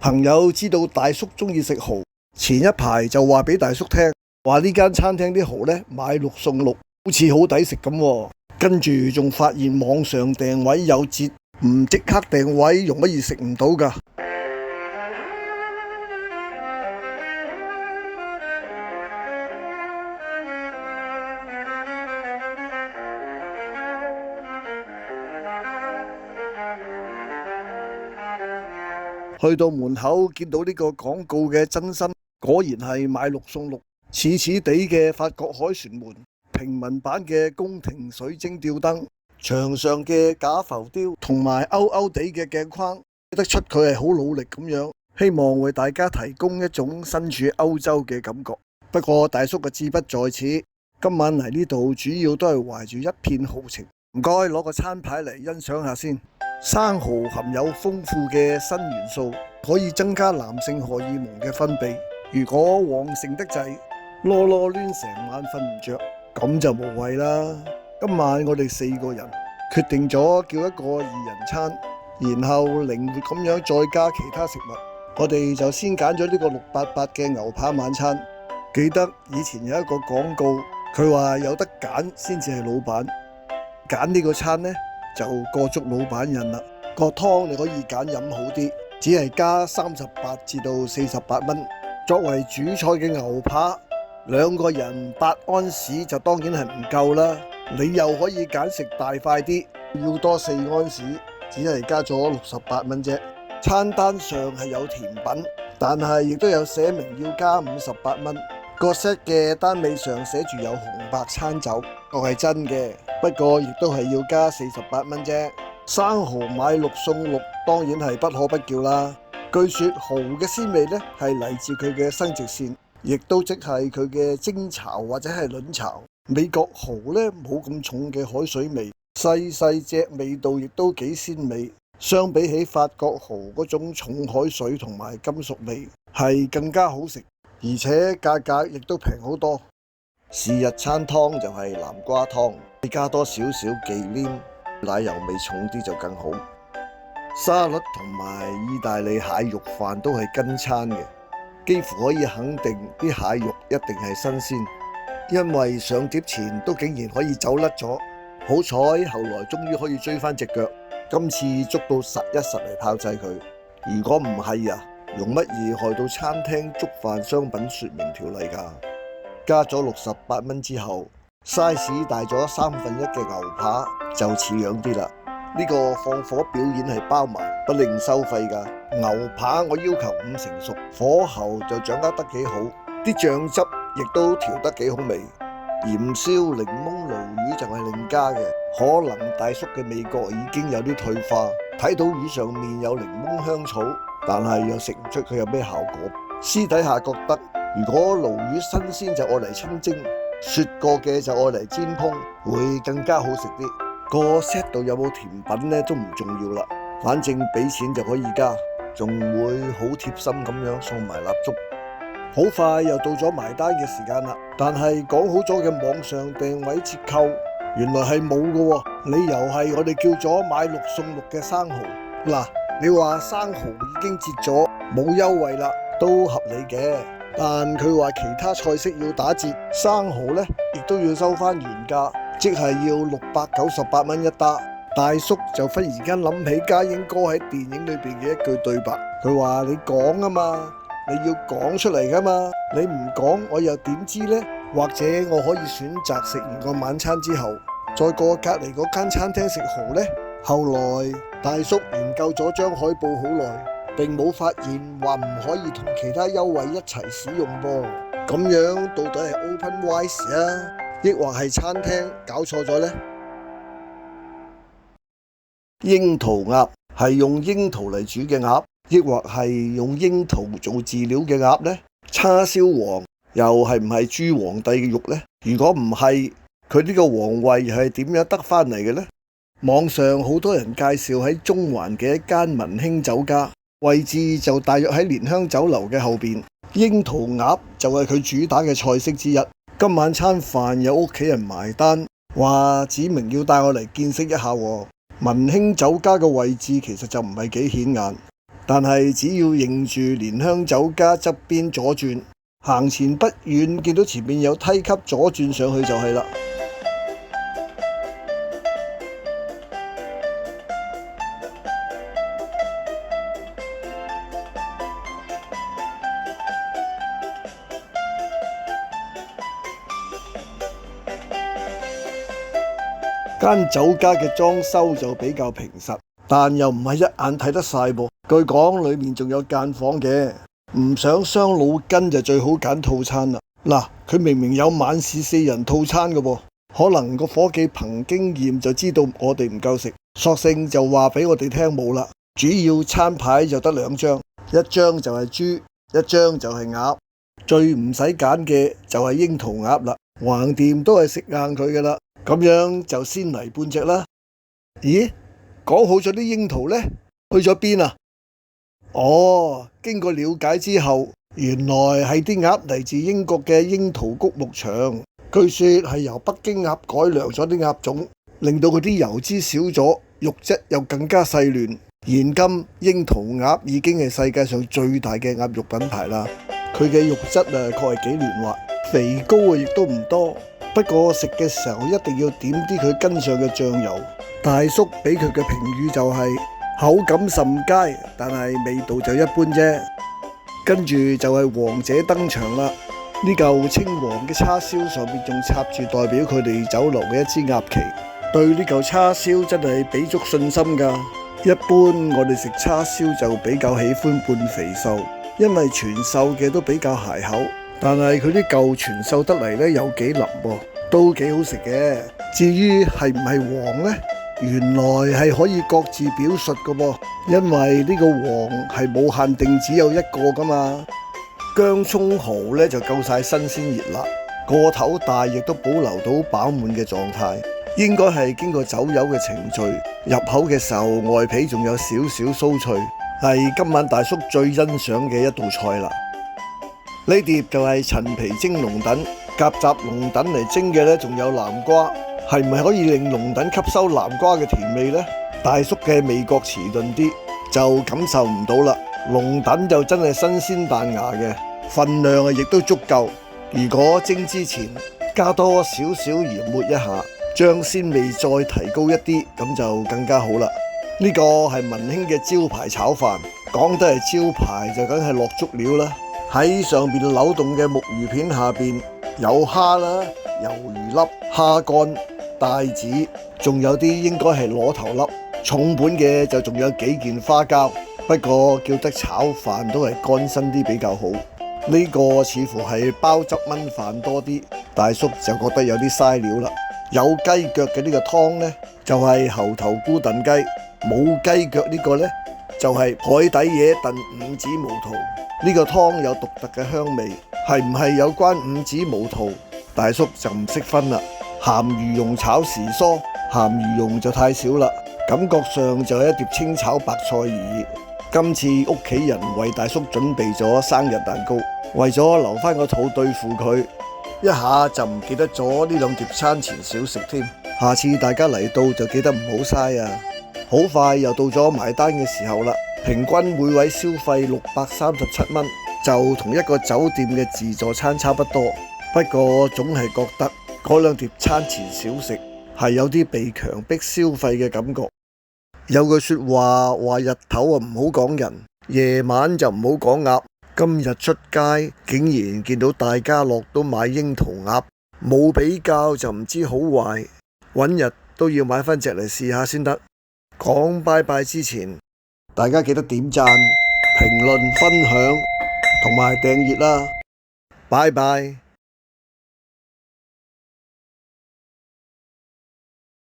朋友知道大叔中意食蠔，前一排就話俾大叔聽，話呢間餐廳啲蠔呢買6送6，好似好抵食咁喎。跟住仲發現網上訂位有折，唔即刻訂位容乜易食唔到㗎。去到門口見到呢個廣告嘅真身，果然係買6送6，似似地嘅法國凱旋門，平民版嘅宮廷水晶吊燈，牆上嘅假浮雕同埋勾勾地嘅鏡框，睇得出佢係好努力咁樣，希望為大家提供一種身處歐洲嘅感覺。不過大叔嘅志不在此，今晚嚟呢度主要都係懷住一片豪情。唔該，攞個餐牌嚟欣賞下先。生蠔含有豐富嘅鋅元素，可以增加男性荷爾蒙嘅分泌。如果旺盛得滯，囉囉攣成晚瞓唔着，咁就無謂啦。今晚我哋4個人決定咗叫一個2人餐，然後靈活咁樣再加其他食物。我哋就先揀咗呢個688嘅牛扒晚餐。記得以前有一個廣告，佢話有得揀先至係老闆，揀呢個餐呢，就過足老闆癮啦。個湯你可以揀飲好啲，只係加38至到48蚊。作為主菜嘅牛扒，2個人8安士就當然係唔夠啦。你又可以揀食大塊啲，要多4安士，只係加咗68蚊啫。餐單上係有甜品，但係亦都有寫明要加58蚊。個 set 嘅單尾上寫住有紅白餐酒，確係真嘅，不過亦都係要加48蚊啫。生蠔買6送6，當然係不可不叫啦。據說蠔嘅鮮味呢係嚟自佢嘅生殖腺，亦都即係佢嘅精巢或者係卵巢。美國蠔呢冇咁重嘅海水味，細細隻，味道亦都幾鮮美。相比起法國蠔嗰種重海水同埋金屬味，係更加好食。而且價格亦都平好多。是日餐湯就係南瓜湯，你加多少少忌廉，奶油味重啲就更好。沙律同埋意大利蟹肉飯都係跟餐嘅，幾乎可以肯定啲蟹肉一定係新鮮，因為上碟前都竟然可以走甩咗。好彩後來終於可以追翻隻腳，今次捉到實一實嚟炮製佢。如果唔係啊，容乜易害到餐廳觸犯商品說明條例㗎？加咗68蚊之後 ，size 大咗1/3嘅牛扒就似樣啲啦。呢個放火表演係包埋，不另收費㗎。牛扒我要求5成熟，火候就掌握得幾好，啲醬汁亦都調得幾好味。鹽燒檸檬鱸魚就係另加嘅，可能大叔嘅味覺已經有啲退化，睇到魚上面有檸檬香草，但係又食唔出佢有咩效果。私底下覺得，如果鱸魚新鮮就愛嚟清蒸，雪過嘅就愛嚟煎烹，會更加好食啲。個 set 度有冇甜品呢都唔重要啦，反正俾錢就可以加，仲會好貼心咁樣送埋蠟燭。好快又到咗埋單嘅時間啦，但係講好咗嘅網上訂位折扣原來係冇嘅喎，理由係我哋叫咗買6送6嘅生蠔。嗱，你話生蠔已經折咗，冇優惠啦，都合理嘅。但佢話其他菜式要打折，生蠔呢亦都要收翻原價，即係要698蚊一打。大叔就忽然間諗起家英哥喺電影裏邊嘅一句對白，佢話你講啊嘛，你要講出嚟噶嘛，你唔講我又點知呢？或者我可以選擇食完個晚餐之後，再過隔離嗰間餐廳食蠔呢？後來大叔研究咗張海報好耐，並冇發現話唔可以同其他優惠一齊使用噃。咁樣到底係 OpenRice 啊，抑或係餐廳搞錯咗呢？櫻桃鴨係用櫻桃嚟煮嘅鴨，抑或係用櫻桃做飼料嘅鴨呢？叉燒王又係唔係豬皇帝嘅肉呢？如果唔係，佢呢個皇位係點樣得返嚟嘅呢？網上好多人介紹喺中環嘅一間文興酒家，位置就大約喺蓮香酒樓嘅後邊。櫻桃鴨就係佢主打嘅菜式之一。今晚餐飯有屋企人埋單，話指明要帶我嚟見識一下喎。文興酒家嘅位置其實就唔係幾顯眼，但係只要認住蓮香酒家側邊左轉，行前不遠見到前面有梯級左轉上去就係啦。間酒家嘅裝修就比較平實，但又唔係一眼睇得晒噃。據講裏面仲有間房嘅，唔想傷腦筋就最好揀套餐啦。嗱，佢明明有晚市4人套餐嘅噃，可能個伙計憑經驗就知道我哋唔夠食，索性就話俾我哋聽冇啦。主要餐牌就得2張，一張就係豬，一張就係鴨。最唔使揀嘅就係櫻桃鴨啦，橫掂都係食硬佢噶啦。咁樣就先嚟半隻啦。咦，講好咗啲櫻桃呢？去咗邊啊？哦，經過了解之後，原來係啲鴨嚟自英國嘅櫻桃谷牧場，據說係由北京鴨改良咗啲鴨種，令到佢啲油脂少咗，肉質又更加細嫩。現今櫻桃鴨已經係世界上最大嘅鴨肉品牌啦。佢嘅肉質確係幾嫩滑，肥膏亦都唔多。不過食嘅時候一定要點啲佢跟上嘅醬油。大叔俾佢嘅評語就係口感甚佳，但係味道就一般啫。跟住就係王者登場啦！呢嚿青黃嘅叉燒上面仲插住代表佢哋酒樓嘅一支鴨旗，對呢嚿叉燒真係俾足信心㗎。一般我哋食叉燒就比較喜歡半肥瘦，因為全瘦嘅都比較鞋口。但係佢啲嚿全瘦得嚟呢，有幾腍喎，都幾好食嘅。至於係唔係黃呢？原來係可以各自表述嘅噃，因為呢個黃係冇限定只有一個噶嘛。薑蔥蠔呢就夠晒新鮮熱辣，個頭大亦都保留到飽滿嘅狀態，應該係經過酒友嘅程序，入口嘅時候外皮仲有少少酥脆，係今晚大叔最欣賞嘅一道菜啦。呢碟就係陳皮蒸龍躉，夾雜龍躉嚟蒸嘅呢，仲有南瓜，係唔係可以令龍躉吸收南瓜嘅甜味呢？大叔嘅味覺遲鈍啲，就感受唔到啦。龍躉就真係新鮮彈牙嘅，份量亦都足夠。如果蒸之前加多少少鹽抹一下，將鮮味再提高一啲，咁就更加好啦。呢個係文興嘅招牌炒飯，講得係招牌就梗係落足料啦。喺上邊扭動嘅木魚片下邊有蝦啦、魷魚粒、蝦乾、帶子，仲有啲應該係螺頭粒。重本嘅就仲有幾件花膠，不過叫得炒飯都係乾身啲比較好。呢個似乎係鮑汁炆飯多啲，大叔就覺得有啲嘥料啦。有雞腳嘅呢個湯呢，就係猴頭菇燉雞；冇雞腳呢個呢，就係海底椰燉五指毛肚。呢個湯有獨特嘅香味，係唔係有關五指毛肚？大叔就唔識分啦。鹹魚蓉炒時蔬，鹹魚蓉就太少啦，感覺上就係一碟清炒白菜而已。今次屋企人為大叔準備咗生日蛋糕，為咗留翻個肚對付佢，一下就唔記得咗呢兩碟餐前小食添。下次大家嚟到就記得唔好嘥啊！好快又到咗埋單嘅時候啦。平均每位消費637蚊，就同一個酒店嘅自助餐差不多。不過總係覺得嗰兩碟餐前小食係有啲被強迫消費嘅感覺。有句說話日頭唔好講人，夜晚就唔好講鴨。今日出街竟然見到大家樂都買櫻桃鴨，冇比較就唔知好壞，搵日都要買翻隻嚟試下先得。講拜拜之前，大家記得點讚、評論、分享同埋訂閱啦，拜拜。